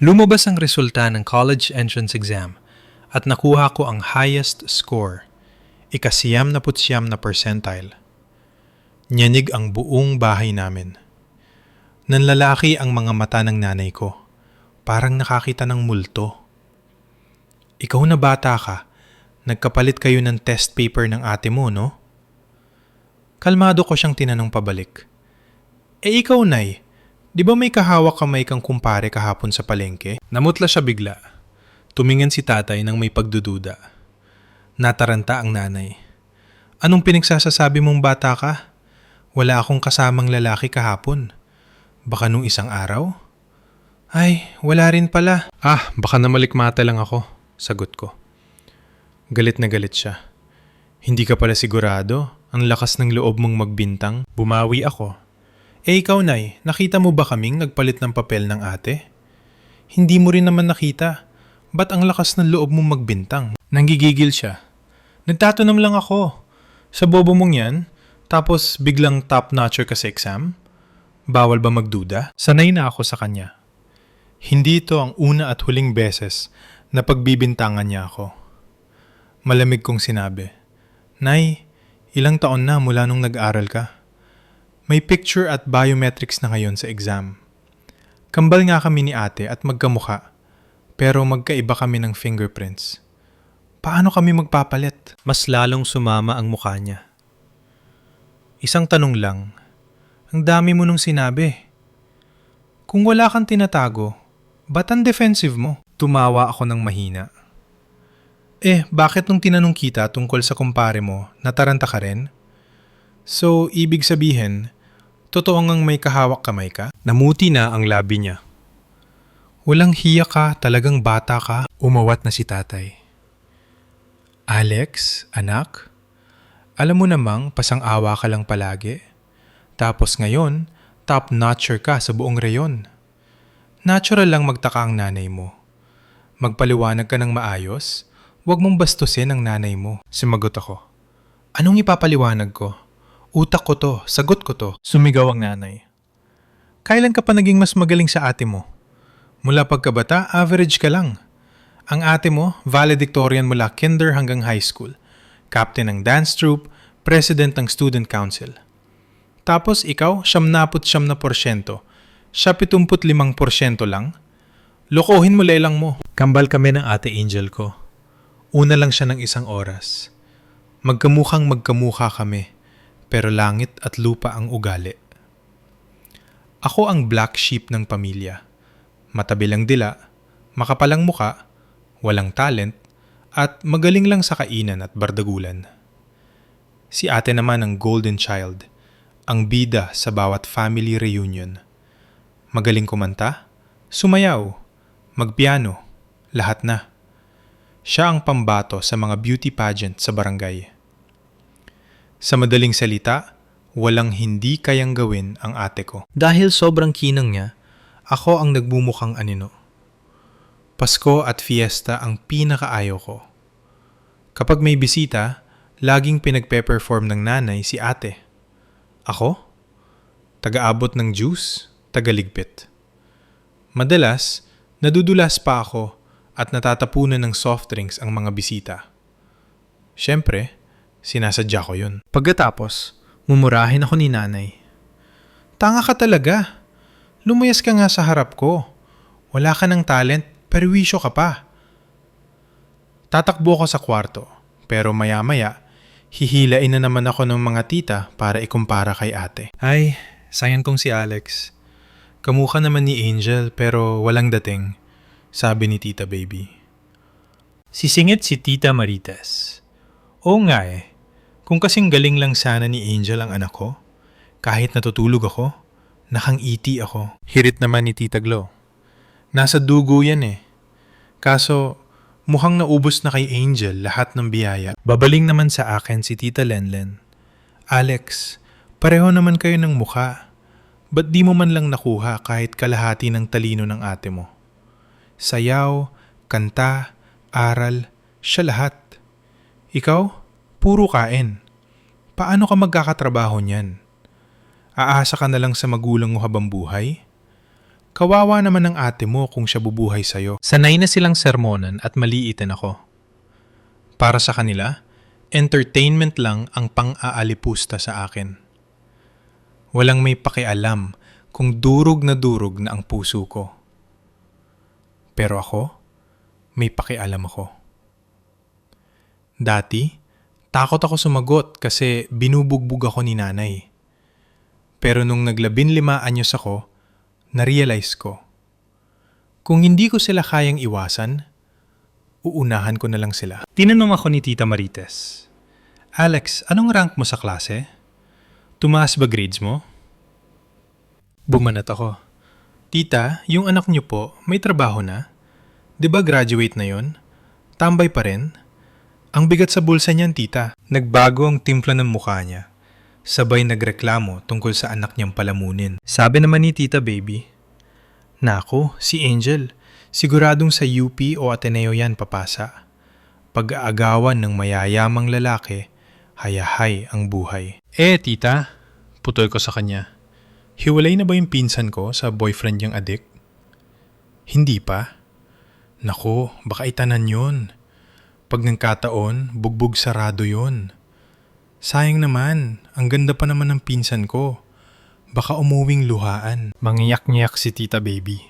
Lumabas ang resulta ng college entrance exam at nakuha ko ang highest score, ika-siyam na putsyam na percentile. Nyanig ang buong bahay namin. Nanlalaki ang mga mata ng nanay ko, parang nakakita ng multo. Ikaw na bata ka, nagkapalit kayo ng test paper ng ate mo, no? Kalmado ko siyang tinanong pabalik. Ikaw, Nay, di ba may kahawak kamay kang kumpare kahapon sa palengke? Namutla siya bigla. Tumingin si tatay nang may pagdududa. Nataranta ang nanay. Anong pinagsasasabi mong bata ka? Wala akong kasamang lalaki kahapon. Baka nung isang araw? Ay, wala rin pala. Baka namalikmata lang ako, sagot ko. Galit na galit siya. Hindi ka pala sigurado? Ang lakas ng loob mong magbintang? Bumawi ako. Ikaw, Nay, nakita mo ba kaming nagpalit ng papel ng ate? Hindi mo rin naman nakita. Ba't ang lakas ng loob mong magbintang? Nanggigigil siya. Nagtatanong lang ako. Sa bobo mong yan, tapos biglang top-notcher ka sa exam? Bawal ba magduda? Sanay na ako sa kanya. Hindi ito ang una at huling beses na pagbibintangan niya ako. Malamig kong sinabi, Nay, ilang taon na mula nung nag-aral ka? May picture at biometrics na ngayon sa exam. Kambal nga kami ni ate at magkamukha, pero magkaiba kami ng fingerprints. Paano kami magpapalit? Mas lalong sumama ang mukha niya. Isang tanong lang, ang dami mo nung sinabi. Kung wala kang tinatago, ba't ang defensive mo? Tumawa ako ng mahina. Bakit nung tinanong kita tungkol sa kumpare mo, nataranta ka rin? So, ibig sabihin, totoo ngang may kahawak kamay ka? Namuti na ang labi niya. Walang hiya ka, talagang bata ka, umawat na si tatay. Alex, anak, alam mo namang pasang-awa ka lang palagi. Tapos ngayon, top-notcher ka sa buong reyon. Natural lang magtaka ang nanay mo. Magpaliwanag ka ng maayos, huwag mong bastusin ang nanay mo. Sumagot ako. Anong ipapaliwanag ko? Utak ko to, sagot ko to. Sumigaw ang nanay. Kailan ka pa naging mas magaling sa ate mo? Mula pagkabata, average ka lang. Ang ate mo, valedictorian mula kinder hanggang high school. Captain ng dance troupe, president ng student council. Tapos ikaw, 79%. Siya 75% lang. Lokohin mo lelang mo. Kambal kami ng ate Angel ko. Una lang siya ng isang oras. Magkamukhang magkamukha kami, pero langit at lupa ang ugali. Ako ang black sheep ng pamilya. Matabilang dila, makapalang muka, walang talent, at magaling lang sa kainan at bardagulan. Si ate naman ang golden child, ang bida sa bawat family reunion. Magaling kumanta, sumayaw, magpiano, lahat na. Siya ang pambato sa mga beauty pageant sa barangay. Sa madaling salita, walang hindi kayang gawin ang ate ko. Dahil sobrang kinang niya, ako ang nagmumukhang anino. Pasko at fiesta ang pinakaayaw ko. Kapag may bisita, laging pinagpe-perform ng nanay si ate. Ako? Taga-abot ng juice, taga-ligpit. Madalas, nadudulas pa ako at natatapunan ng soft drinks ang mga bisita. Siyempre, sinasadya ko yun. Pagkatapos, mumurahin ako ni nanay. Tanga ka talaga. Lumayas ka nga sa harap ko. Wala ka ng talent, perwisyo ka pa. Tatakbo ko sa kwarto, pero maya-maya, hihilain na naman ako ng mga tita para ikumpara kay ate. Ay, sayang kong si Alex. Kamukha naman ni Angel pero walang dating, sabi ni Tita Baby. Sisingit si Tita Marites. Oo nga kung kasing galing lang sana ni Angel ang anak ko, kahit natutulog ako, nakang-iti ako. Hirit naman ni Tita Glo. Nasa dugo yan Kaso, mukhang naubos na kay Angel lahat ng biyaya. Babaling naman sa akin si Tita Lenlen. Alex, pareho naman kayo ng mukha. Ba't di mo man lang nakuha kahit kalahati ng talino ng ate mo? Sayaw, kanta, aral, siya lahat. Ikaw, puro kain. Paano ka magkakatrabaho niyan? Aasa ka na lang sa magulang mo habang buhay? Kawawa naman ng ate mo kung siya bubuhay sa'yo. Sanay na silang sermonan at maliitin ako. Para sa kanila, entertainment lang ang pang-aalipusta sa akin. Walang may pakialam kung durog na ang puso ko. Pero ako, may pakialam ako. Dati, takot ako sumagot kasi binubugbog ako ni nanay. Pero nung nag-15 anyos ako, na-realize ko. Kung hindi ko sila kayang iwasan, uunahan ko na lang sila. Tinanong ako ni Tita Marites, Alex, anong rank mo sa klase? Tumaas ba grades mo? Bumanat ako. Tita, yung anak niyo po, may trabaho na? 'Di ba graduate na yon? Tambay pa rin? Ang bigat sa bulsa niyan, tita. Nagbago ang timpla ng mukha niya. Sabay nagreklamo tungkol sa anak niyang palamunin. Sabi naman ni Tita Baby, Nako, si Angel, siguradong sa UP o Ateneo yan papasa. Pag-aagawan ng mayayamang lalaki, hayahay ang buhay. Tita, putol ko sa kanya. Hiwalay na ba yung pinsan ko sa boyfriend niyang adik? Hindi pa. Nako, baka itanan yun. Pag nagkataon, bugbog sarado yun. Sayang naman, ang ganda pa naman ng pinsan ko. Baka umuwing luhaan. Mangiyak-ngiyak si Tita Baby.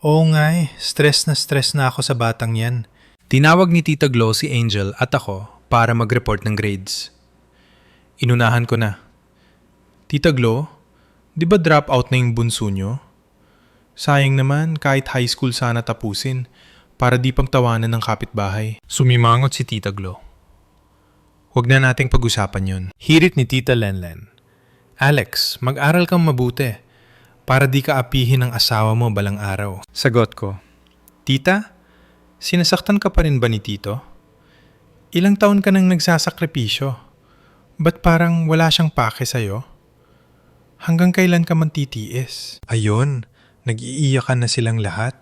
Oo nga stress na ako sa batang yan. Tinawag ni Tita Glo si Angel at ako para mag-report ng grades. Inunahan ko na. Tita Glo, di ba drop out na yung bunso nyo? Sayang naman kahit high school sana tapusin para di pagtawanan ng kapitbahay. Sumimangot si Tita Glo. Huwag na nating pag-usapan yun. Hirit ni Tita Lenlen. Alex, mag-aral kang mabuti para di ka apihin ng asawa mo balang araw. Sagot ko. Tita, sinasaktan ka pa rin ba ni Tito? Ilang taon ka nang nagsasakripisyo. Ba't parang wala siyang pake sa'yo? Hanggang kailan ka man titiis? Ayun, nag-iiyakan na silang lahat.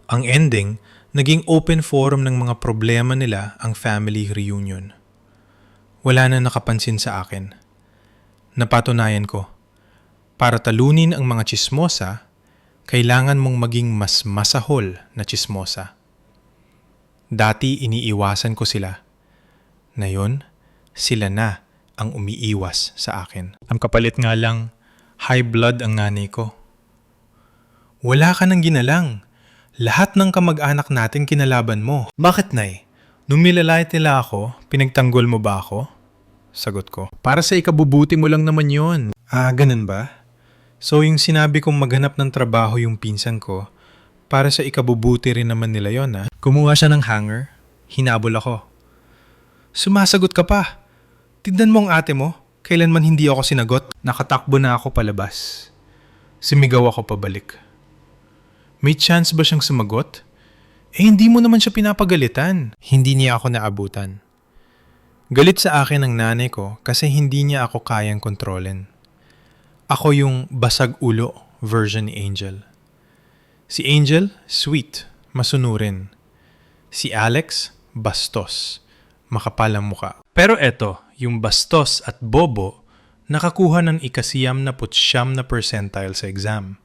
Ang ending, naging open forum ng mga problema nila ang family reunion. Wala na nakapansin sa akin. Napatunayan ko, para talunin ang mga tsismosa, kailangan mong maging mas masahol na tsismosa. Dati iniiwasan ko sila. Ngayon, sila na ang umiiwas sa akin. Ang kapalit nga lang, high blood ang nanay ko. Wala ka nang ginalang. Lahat ng kamag-anak natin kinalaban mo. Bakit, Nay? Nung nilalait nila ako, pinagtanggol mo ba ako? Sagot ko. Para sa ikabubuti mo lang naman yon. Ganun ba? So yung sinabi kong maghanap ng trabaho yung pinsan ko, para sa ikabubuti rin naman nila yon, ha? Kumuha siya ng hanger, hinabol ako. Sumasagot ka pa. Tignan mo ang ate mo, kailanman hindi ako sinagot. Nakatakbo na ako palabas. Sumigaw ako pabalik. May chance ba siyang sumagot? Hindi mo naman siya pinapagalitan. Hindi niya ako naabutan. Galit sa akin ang nanay ko kasi hindi niya ako kayang kontrolin. Ako yung basag ulo version ni Angel. Si Angel, sweet, masunurin. Si Alex, bastos, makapal ang muka. Pero eto, yung bastos at bobo, nakakuha ng ika-90 na percentile sa exam.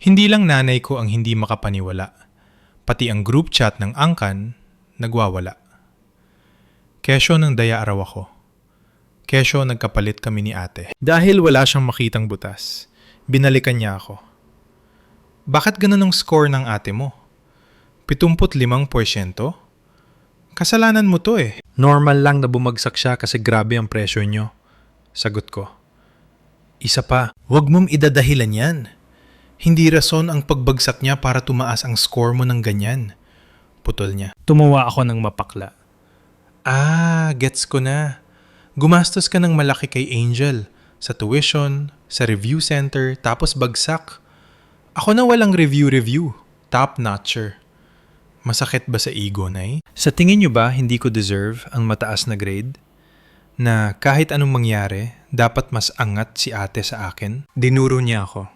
Hindi lang nanay ko ang hindi makapaniwala, pati ang group chat ng angkan, nagwawala. Kesyo ng daya araw ako. Kesyo nagkapalit kami ni ate. Dahil wala siyang makitang butas, binalikan niya ako. Bakit ganun ang score ng ate mo? 75%? Kasalanan mo to eh. Normal lang na bumagsak siya kasi grabe ang pressure niyo. Sagot ko. Isa pa, huwag mong idadahilan yan. Hindi rason ang pagbagsak niya para tumaas ang score mo ng ganyan. Putol niya. Tumawa ako ng mapakla. Gets ko na. Gumastos ka ng malaki kay Angel. Sa tuition, sa review center, tapos bagsak. Ako na walang review. Top-notcher. Masakit ba sa ego, Nay? Sa tingin niyo ba hindi ko deserve ang mataas na grade? Na kahit anong mangyari, dapat mas angat si ate sa akin? Dinuro niya ako.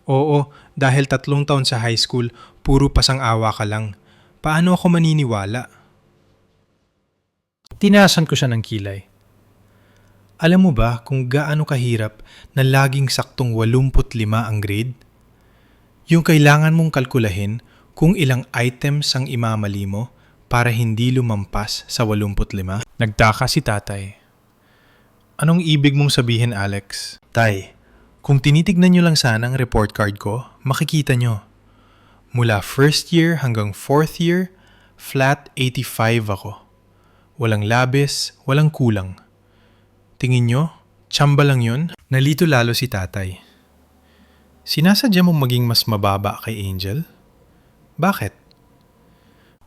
Oo, dahil 3 taon sa high school, puro pasang-awa ka lang. Paano ako maniniwala? Tinasan ko siya ng kilay. Alam mo ba kung gaano kahirap na laging saktong 85 ang grade? Yung kailangan mong kalkulahin kung ilang items ang imamali mo para hindi lumampas sa 85. Nagtaka si tatay. Anong ibig mong sabihin, Alex? Tay, kung tinitignan nyo lang sana ang report card ko, makikita nyo. Mula first year hanggang fourth year, flat 85 ako. Walang labis, walang kulang. Tingin nyo, tsamba lang yun? Nalito lalo si tatay. Sinasadya mong maging mas mababa kay Angel? Bakit?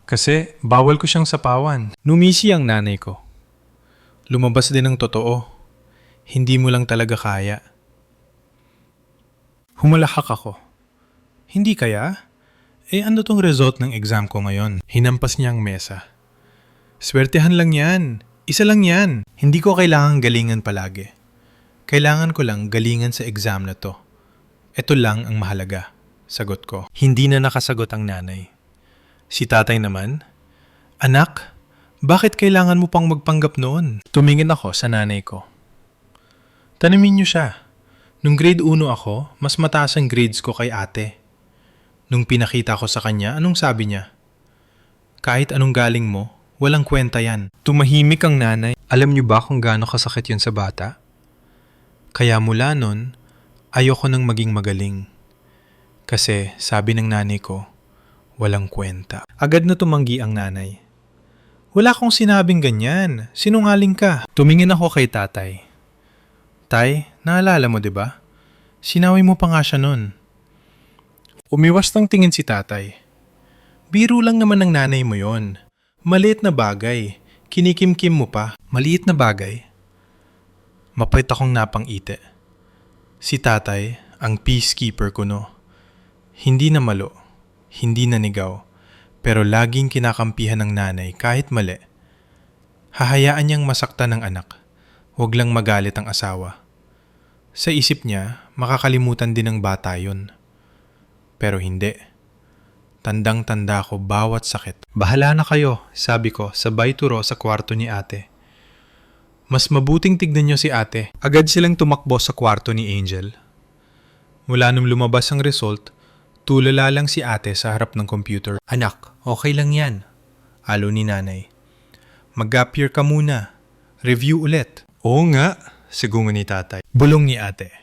Kasi bawal ko siyang sapawan. Numisi ang nanay ko. Lumabas din ang totoo. Hindi mo lang talaga kaya. Humalakak ako. Hindi kaya? Ano tong result ng exam ko ngayon? Hinampas niya ang mesa. Swertehan lang yan. Isa lang yan. Hindi ko kailangan galingan palagi. Kailangan ko lang galingan sa exam na to. Ito lang ang mahalaga. Sagot ko. Hindi na nakasagot ang nanay. Si tatay naman, Anak, bakit kailangan mo pang magpanggap noon? Tumingin ako sa nanay ko. Tanamin niyo siya. Nung grade 1 ako, mas mataas ang grades ko kay ate. Nung pinakita ko sa kanya, anong sabi niya? Kahit anong galing mo, walang kwenta yan. Tumahimik ang nanay. Alam niyo ba kung gaano kasakit yun sa bata? Kaya mula nun, ayoko nang maging magaling. Kasi sabi ng nanay ko, walang kwenta. Agad na tumanggi ang nanay. Wala akong sinabing ganyan. Sinungaling ka. Tumingin ako kay tatay. Tay, naalala mo 'di ba? Sinaway mo pa nga siya nun. Umiwas ng tingin si tatay. Biro lang naman ng nanay mo yon. Maliit na bagay. Kinikimkim mo pa. Maliit na bagay. Mapait akong napang-ite. Si tatay, ang peacekeeper ko no. Hindi na malo. Hindi na nigaw. Pero laging kinakampihan ng nanay kahit mali. Hahayaan niyang masaktan ng anak. Huwag lang magalit ang asawa. Sa isip niya, makakalimutan din ng bata yun. Pero hindi. Tandang-tanda ko bawat sakit. Bahala na kayo, sabi ko, sabay turo sa kwarto ni ate. Mas mabuting tignan niyo si ate. Agad silang tumakbo sa kwarto ni Angel. Mula nung lumabas ang result, tulala lang si ate sa harap ng computer. Anak, okay lang yan. Alo ni nanay. Mag-gap year ka muna. Review ulit. Oo nga, sigungan ni tatay. Bulong ni ate.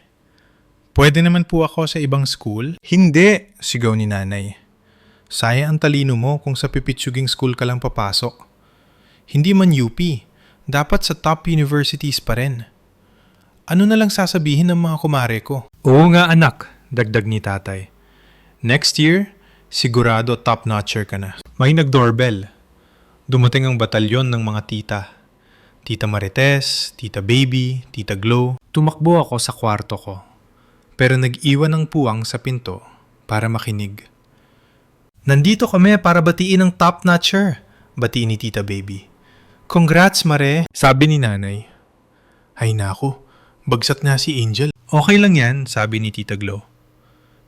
Pwede naman po ako sa ibang school? Hindi, sigaw ni nanay. Sayang ang talino mo kung sa pipitsuging school ka lang papasok. Hindi man UP, dapat sa top universities pa rin. Ano na lang sasabihin ng mga kumare ko? Oo nga anak, dagdag ni tatay. Next year, sigurado top-notcher ka na. May nag-doorbell. Dumating ang batalyon ng mga tita. Tita Marites, Tita Baby, Tita Glow. Tumakbo ako sa kwarto ko. Pero nag-iwan ng puwang sa pinto para makinig. Nandito kami para batiin ang top-notcher, batiin ni Tita Baby. Congrats, Mare, sabi ni nanay. Ay nako, bagsat nga si Angel. Okay lang yan, sabi ni Tita Glow.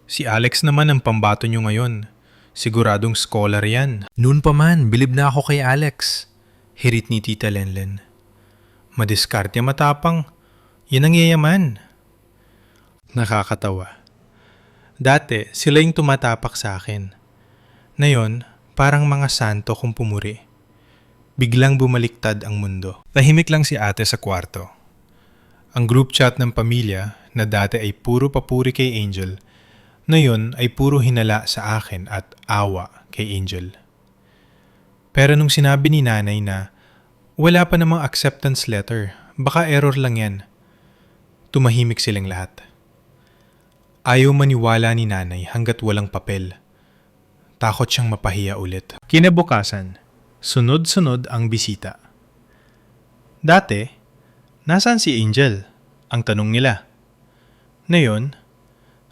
Si Alex naman ang pambato nyo ngayon. Siguradong scholar yan. Noon pa man, bilib na ako kay Alex. Hirit ni Tita Lenlen. Madiskarte matapang. Yan ang yayaman. Nakakatawa. Dati, sila yung tumatapak sa akin. Ngayon, parang mga santo kung pumuri. Biglang bumaliktad ang mundo. Tahimik lang si ate sa kwarto. Ang group chat ng pamilya na dati ay puro papuri kay Angel, ngayon ay puro hinala sa akin at awa kay Angel. Pero nung sinabi ni nanay na wala pa namang acceptance letter, baka error lang yan, tumahimik silang lahat. Ayaw maniwala ni nanay hanggat walang papel. Takot siyang mapahiya ulit. Kinabukasan, sunod-sunod ang bisita. Dati, nasaan si Angel? Ang tanong nila. Ngayon,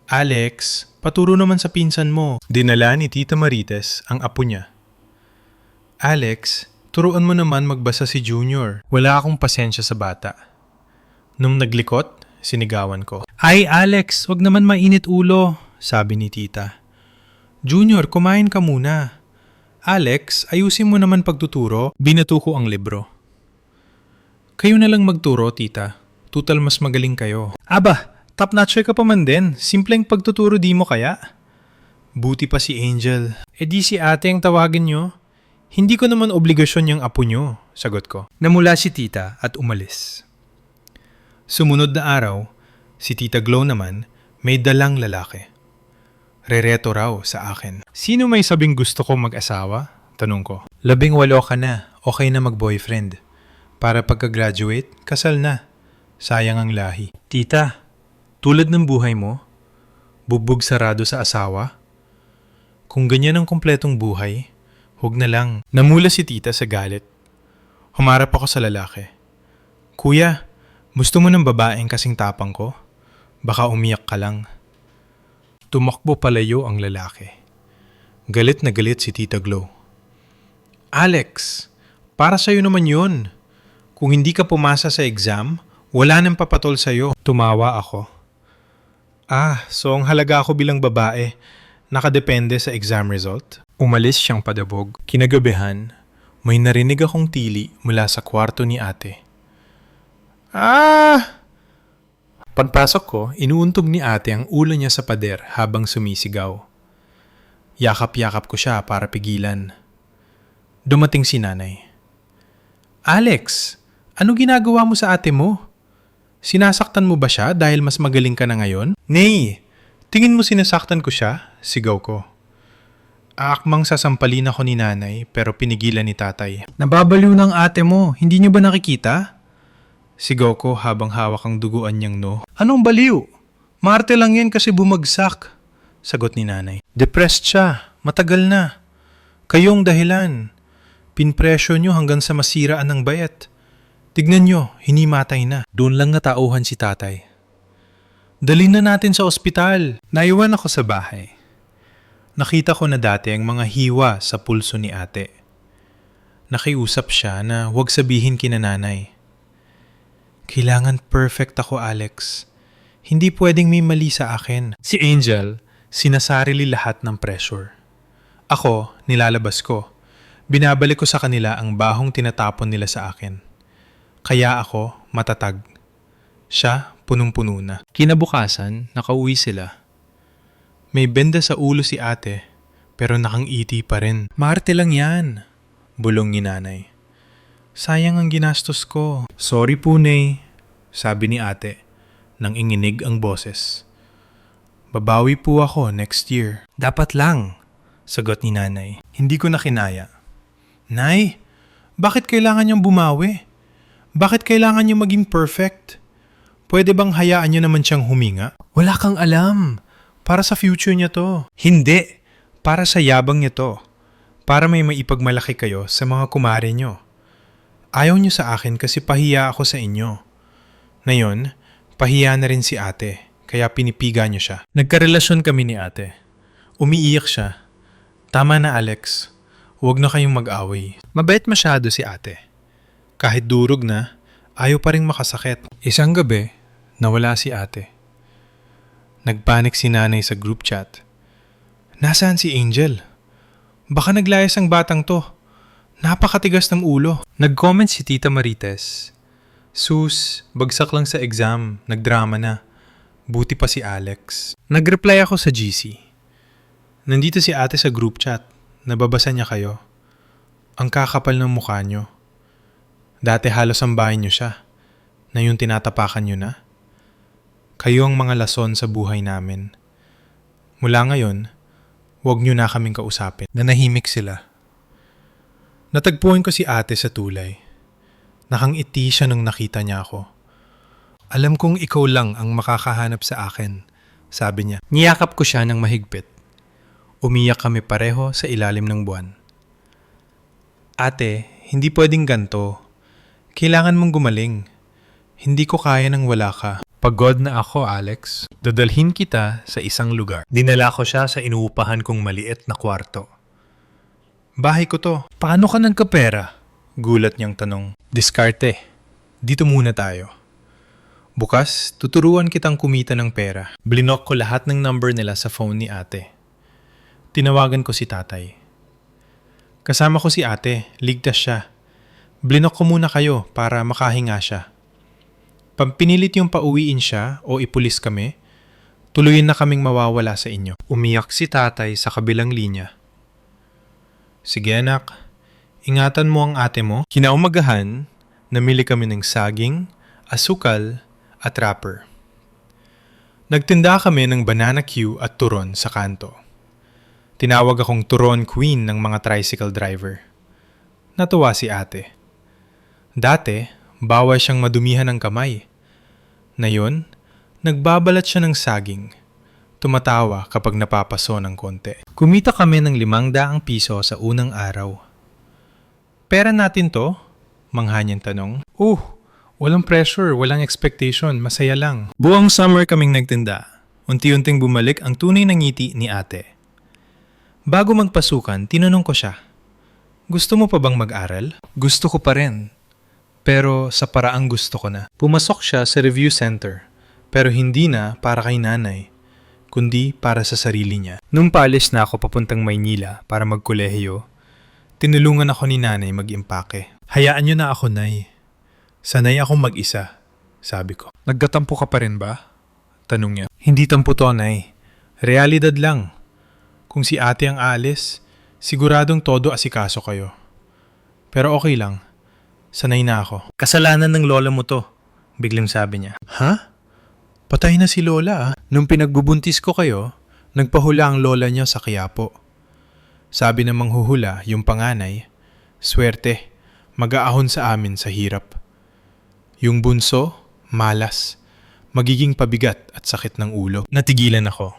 Alex, paturo naman sa pinsan mo. Dinala ni Tita Marites ang apo niya. Alex, turuan mo naman magbasa si Junior. Wala akong pasensya sa bata. Nung naglikot, sinigawan ko. Ay Alex, wag naman mainit ulo, sabi ni Tita. Junior, kumain ka muna. Alex, ayusin mo naman pagtuturo. Binato ko ang libro. Kayo na lang magturo, Tita. Tutal mas magaling kayo. Aba, top-notcher ka pa man din. Simpleng pagtuturo di mo kaya? Buti pa si Angel. E di si ate ang tawagin nyo? Hindi ko naman obligasyon yung apo nyo, sagot ko. Namula si tita at umalis. Sumunod na araw, si Tita Glow naman may dalang lalaki. Rereto raw sa akin. Sino may sabing gusto ko mag-asawa? Tanong ko. 18 ka na, okay na mag-boyfriend. Para pagka-graduate, kasal na. Sayang ang lahi. Tita, tulad ng buhay mo, bugbog sarado sa asawa? Kung ganyan ang kumpletong buhay, huwag na lang. Namula si tita sa galit. Humarap ako sa lalaki. Kuya, gusto mo ng babaeng kasing tapang ko? Baka umiyak ka lang. Tumakbo palayo ang lalaki. Galit na galit si Tita Glow. Alex, para sa'yo naman yun. Kung hindi ka pumasa sa exam, wala nang papatol sa'yo. Tumawa ako. So ang halaga ako bilang babae, nakadepende sa exam result? Umalis siyang padabog. Kinagabihan, may narinig akong tili mula sa kwarto ni ate. Pagpasok ko, inuuntog ni ate ang ulo niya sa pader habang sumisigaw. Yakap-yakap ko siya para pigilan. Dumating si nanay. Alex, ano ginagawa mo sa ate mo? Sinasaktan mo ba siya dahil mas magaling ka na ngayon? Nay, tingin mo sinasaktan ko siya? Sigaw ko. Aakmang sasampalin ako ni nanay pero pinigilan ni tatay. Nababaliw ng ate mo, hindi niyo ba nakikita? Sigaw ko habang hawak ang duguan niyang no. Anong baliw? Marte lang yan kasi bumagsak. Sagot ni nanay. Depressed siya. Matagal na. Kayong dahilan. Pinpresyo niyo hanggang sa masiraan ng bayat. Tignan niyo, hinimatay na. Doon lang natauhan si tatay. Dalhin na natin sa ospital. Naiwan ako sa bahay. Nakita ko na dati ang mga hiwa sa pulso ni ate. Nakiusap siya na huwag sabihin kina nanay. Kailangan perfect ako, Alex. Hindi pwedeng may mali sa akin. Si Angel, sinasarili lahat ng pressure. Ako, nilalabas ko. Binabalik ko sa kanila ang bahong tinatapon nila sa akin. Kaya ako, matatag. Siya, punong-puno na. Kinabukasan, nakauwi sila. May benda sa ulo si ate, pero nakangiti pa rin. Marte lang yan, bulong ni nanay. Sayang ang ginastos ko. Sorry po, Nay, sabi ni ate, nang inginig ang boses. Babawi po ako next year. Dapat lang, sagot ni nanay. Hindi ko na kinaya. Nay, bakit kailangan niyang bumawi? Bakit kailangan niyo maging perfect? Pwede bang hayaan niyo naman siyang huminga? Wala kang alam. Para sa future niya to. Hindi. Para sa yabang niya to. Para may maipagmalaki kayo sa mga kumare niyo. Ayaw niyo sa akin kasi pahiya ako sa inyo. Ngayon, pahiya na rin si ate, kaya pinipiga niyo siya. Nagkarelasyon kami ni ate. Umiiyak siya. Tama na, Alex. Huwag na kayong mag-away. Mabait masyado si ate. Kahit durog na, ayaw pa rin makasakit. Isang gabi, nawala si ate. Nagpanik si nanay sa group chat. Nasaan si Angel? Baka naglayas ang batang to. Napakatigas ng ulo. Nag-comment si Tita Marites. Sus, bagsak lang sa exam. Nagdrama na. Buti pa si Alex. Nag-reply ako sa GC. Nandito si ate sa group chat. Nababasa niya kayo. Ang kakapal ng mukha niyo. Dati halos ang bahay niyo siya. Na yung tinatapakan niyo na. Kayo ang mga lason sa buhay namin. Mula ngayon, huwag niyo na kaming kausapin. Nanahimik sila. Natagpuan ko si ate sa tulay. Nakangiti siya nung nakita niya ako. Alam kong ikaw lang ang makakahanap sa akin, sabi niya. Niyakap ko siya ng mahigpit. Umiyak kami pareho sa ilalim ng buwan. Ate, hindi pwedeng ganto. Kailangan mong gumaling. Hindi ko kaya nang wala ka. Pagod na ako, Alex. Dadalhin kita sa isang lugar. Dinala ko siya sa inuupahan kong maliit na kwarto. Bahay ko to. Paano ka nagkapera? Gulat niyang tanong. Diskarte. Dito muna tayo. Bukas, tuturuan kitang kumita ng pera. Blinok ko lahat ng number nila sa phone ni ate. Tinawagan ko si tatay. Kasama ko si ate, ligtas siya. Blinok ko muna kayo para makahinga siya. Pampinilit yung pauwiin siya o ipulis kami, Tuluyin na kaming mawawala sa inyo. Umiyak si tatay sa kabilang linya. Sige anak, ingatan mo ang ate mo. Kinaumagahan, namili kami ng saging, asukal, at wrapper. Nagtinda kami ng banana Q at turon sa kanto. Tinawag akong turon queen ng mga tricycle driver. Natuwa si ate. Dati, bawal siyang madumihan ng kamay. Ngayon, nagbabalat siya ng saging. Tumatawa kapag napapaso ng konti. Kumita kami ng 500 piso sa unang araw. Pera natin to? Mangha niyang tanong. Walang pressure, walang expectation, masaya lang. Buong summer kaming nagtinda. Unti-unting bumalik ang tunay na ngiti ni ate. Bago magpasukan, tinanong ko siya, gusto mo pa bang mag-aral? Gusto ko pa rin. Pero sa paraang gusto ko na. Pumasok siya sa review center, pero hindi na para kay nanay, kundi para sa sarili niya. Nung paalis na ako papuntang Maynila para magkolehiyo, tinulungan ako ni nanay mag-impake. Hayaan niyo na ako, nay. Sanay akong mag-isa, sabi ko. Nagkatampo ka pa rin ba? Tanong niya. Hindi tampo to, nay. Realidad lang. Kung si ate ang alis, siguradong todo asikaso kayo. Pero okay lang. Sanay na ako. Kasalanan ng lola mo to, biglang sabi niya. Ha? Patay na si lola ah. Nung pinagbubuntis ko kayo, nagpahula ang lola niya sa Quiapo. Sabi ng manghuhula, yung panganay, swerte, mag-aahon sa amin sa hirap. Yung bunso, malas, magiging pabigat at sakit ng ulo. Natigilan ako.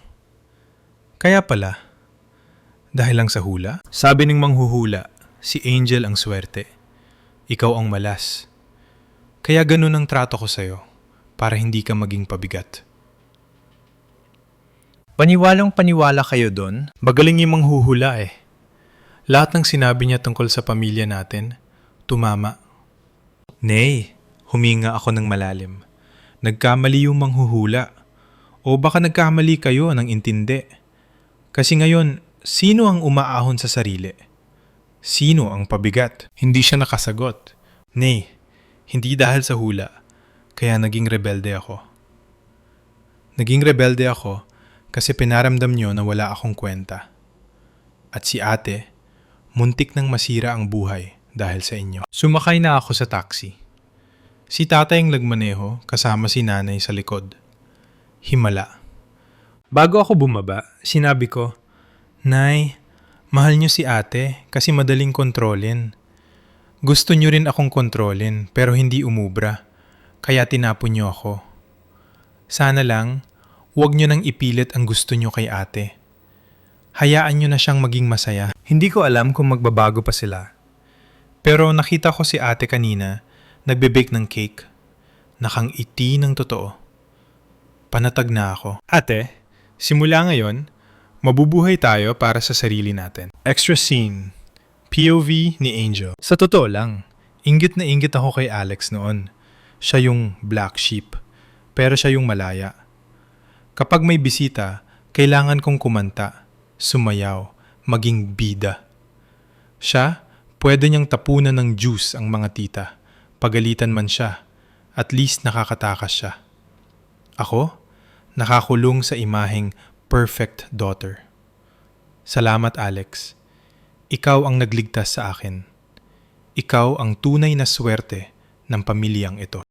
Kaya pala, dahil lang sa hula? Sabi ng manghuhula, si Angel ang swerte. Ikaw ang malas. Kaya ganun ang trato ko sa'yo, para hindi ka maging pabigat. Paniwalang paniwala kayo doon, magaling yung manghuhula eh. Lahat ng sinabi niya tungkol sa pamilya natin, tumama. Nay, huminga ako ng malalim. Nagkamali yung manghuhula. O baka nagkamali kayo ng intindi. Kasi ngayon, sino ang umaahon sa sarili? Sino ang pabigat? Hindi siya nakasagot. Nay, hindi dahil sa hula, kaya naging rebelde ako. Naging rebelde ako kasi pinaramdam niyo na wala akong kwenta. At si ate, muntik nang masira ang buhay dahil sa inyo. Sumakay na ako sa taxi. Si tatay ang nagmaneho kasama si nanay sa likod. Himala. Bago ako bumaba, sinabi ko, Nay, mahal niyo si ate kasi madaling kontrolin. Gusto niyo rin akong kontrolin pero hindi umubra, kaya tinapon niyo ako. Sana lang, huwag niyo nang ipilit ang gusto niyo kay ate. Hayaan niyo na siyang maging masaya. Hindi ko alam kung magbabago pa sila. Pero nakita ko si ate kanina, nagbe-bake ng cake. Nakangiti ng totoo. Panatag na ako. Ate, simula ngayon, mabubuhay tayo para sa sarili natin. Extra scene. POV ni Angel. Sa totoo lang, inggit na inggit ako kay Alex noon. Siya yung black sheep, pero siya yung malaya. Kapag may bisita, kailangan kong kumanta, sumayaw, maging bida. Siya, pwede niyang tapunan ng juice ang mga tita. Pagalitan man siya, at least nakakatakas siya. Ako, nakakulong sa imaheng perfect daughter. Salamat, Alex. Ikaw ang nagligtas sa akin. Ikaw ang tunay na swerte ng pamilyang ito.